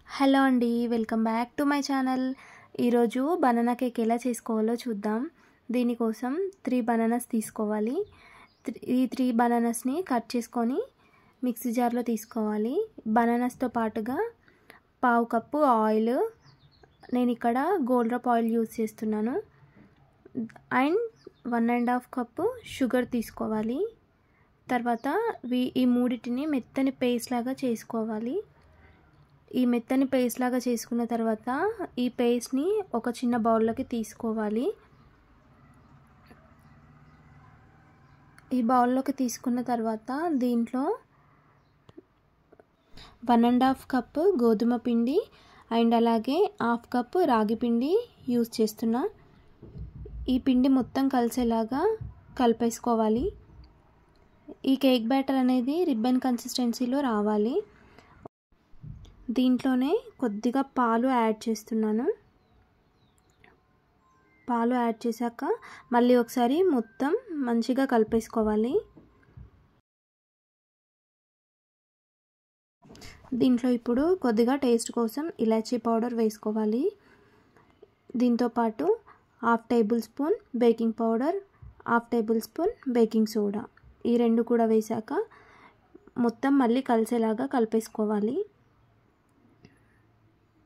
Hello అండి, welcome back to my channel. ఈరోజు banana cake ఎలా చేసుకోవాలో చూద్దాం. దీనికోసం 3 బనానాస్ తీసుకోవాలి. ఈ 3 బనానాస్ని కట్ చేసుకొని మిక్సీ జార్లో తీసుకోవాలి. బనానాస్తో పాటుగా 1/2 కప్పు ఆయిల్, నేను ఇక్కడ గోల్డ్రప్ ఆయిల్ యూజ్ చేస్తున్నాను, అండ్ 1.5 కప్పు షుగర్ తీసుకోవాలి. తర్వాత ఈ మూడింటిని మెత్తని పేస్ట్ లాగా చేసుకోవాలి. ఈ మెత్తని పేస్ట్ లాగా చేసుకున్న తర్వాత ఈ పేస్ట్ని ఒక చిన్న బౌల్లోకి తీసుకోవాలి. ఈ బౌల్లోకి తీసుకున్న తర్వాత దీంట్లో 1.5 కప్పు గోధుమ పిండి అండ్ అలాగే 1/2 కప్పు రాగి పిండి యూజ్ చేస్తున్నా. ఈ పిండి మొత్తం కలిసేలాగా కలిపేసుకోవాలి. ఈ కేక్ బ్యాటర్ అనేది రిబ్బన్ కన్సిస్టెన్సీలో రావాలి. దీంట్లోనే కొద్దిగా పాలు యాడ్ చేస్తున్నాను. పాలు యాడ్ చేశాక మళ్ళీ ఒకసారి మొత్తం మంచిగా కలిపేసుకోవాలి. దీంట్లో ఇప్పుడు కొద్దిగా టేస్ట్ కోసం ఇలాచీ పౌడర్ వేసుకోవాలి. దీంతోపాటు 1/2 table spoon baking powder, 1/2 table spoon baking soda, ఈ రెండు కూడా వేశాక మొత్తం మళ్ళీ కలిసేలాగా కలిపేసుకోవాలి.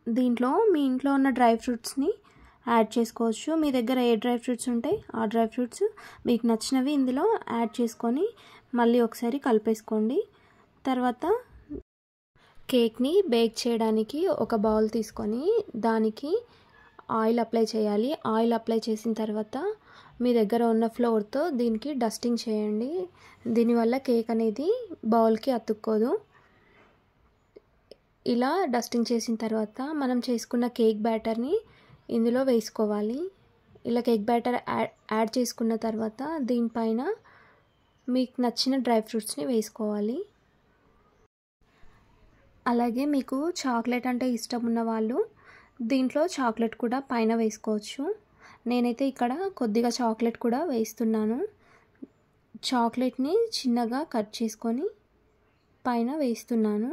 దీంట్లో మీ ఇంట్లో ఉన్న డ్రై ఫ్రూట్స్ని యాడ్ చేసుకోవచ్చు. మీ దగ్గర ఏ డ్రై ఫ్రూట్స్ ఉంటాయి ఆ డ్రై ఫ్రూట్స్ మీకు నచ్చినవి ఇందులో యాడ్ చేసుకొని మళ్ళీ ఒకసారి కలిపేసుకోండి. తర్వాత కేక్ని బేక్ చేయడానికి ఒక బౌల్ తీసుకొని దానికి ఆయిల్ అప్లై చేయాలి. ఆయిల్ అప్లై చేసిన తర్వాత మీ దగ్గర ఉన్న ఫ్లోర్తో దీనికి డస్టింగ్ చేయండి. దీనివల్ల కేక్ అనేది బౌల్కి అతుక్కోదు. ఇలా డస్టింగ్ చేసిన తర్వాత మనం చేసుకున్న కేక్ బ్యాటర్ని ఇందులో వేసుకోవాలి. ఇలా కేక్ బ్యాటర్ యాడ్ చేసుకున్న తర్వాత దీనిపైన మీకు నచ్చిన డ్రై ఫ్రూట్స్ని వేసుకోవాలి. అలాగే మీకు చాక్లెట్ అంటే ఇష్టం ఉన్న వాళ్ళు దీంట్లో చాక్లెట్ కూడా పైన వేసుకోవచ్చు. నేనైతే ఇక్కడ కొద్దిగా చాక్లెట్ కూడా వేస్తున్నాను. చాక్లెట్ని చిన్నగా కట్ చేసుకొని పైన వేస్తున్నాను.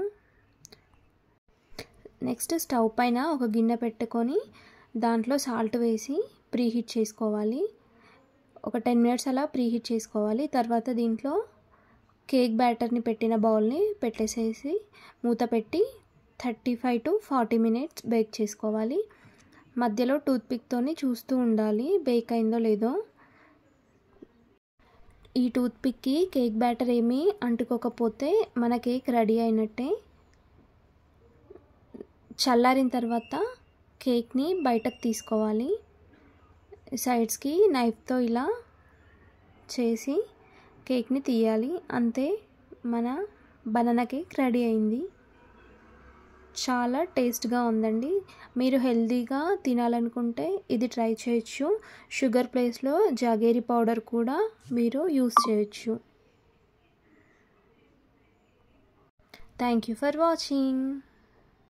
నెక్స్ట్ స్టవ్ పైన ఒక గిన్నె పెట్టుకొని దాంట్లో సాల్ట్ వేసి ప్రీహీట్ చేసుకోవాలి. ఒక 10 మినిట్స్ అలా ప్రీహీట్ చేసుకోవాలి. తర్వాత దీంట్లో కేక్ బ్యాటర్ని పెట్టిన బౌల్ని పెట్టేసేసి మూత పెట్టి 35 to 40 మినిట్స్ బేక్ చేసుకోవాలి. మధ్యలో టూత్పిక్తోని చూస్తూ ఉండాలి బేక్ అయిందో లేదో. ఈ టూత్పిక్కి కేక్ బ్యాటర్ ఏమీ అంటుకోకపోతే మన కేక్ రెడీ అయినట్టే. చల్లారిన తర్వాత కేక్ని బయటకు తీసుకోవాలి. సైడ్స్కి నైఫ్తో ఇలా చేసి కేక్ని తీయాలి. అంతే, మన బనానా కేక్ రెడీ అయింది. చాలా టేస్ట్గా ఉందండి. మీరు హెల్తీగా తినాలనుకుంటే ఇది ట్రై చేయొచ్చు. షుగర్ ప్లేస్లో జాగేరీ పౌడర్ కూడా మీరు యూస్ చేయొచ్చు. Thank you for watching.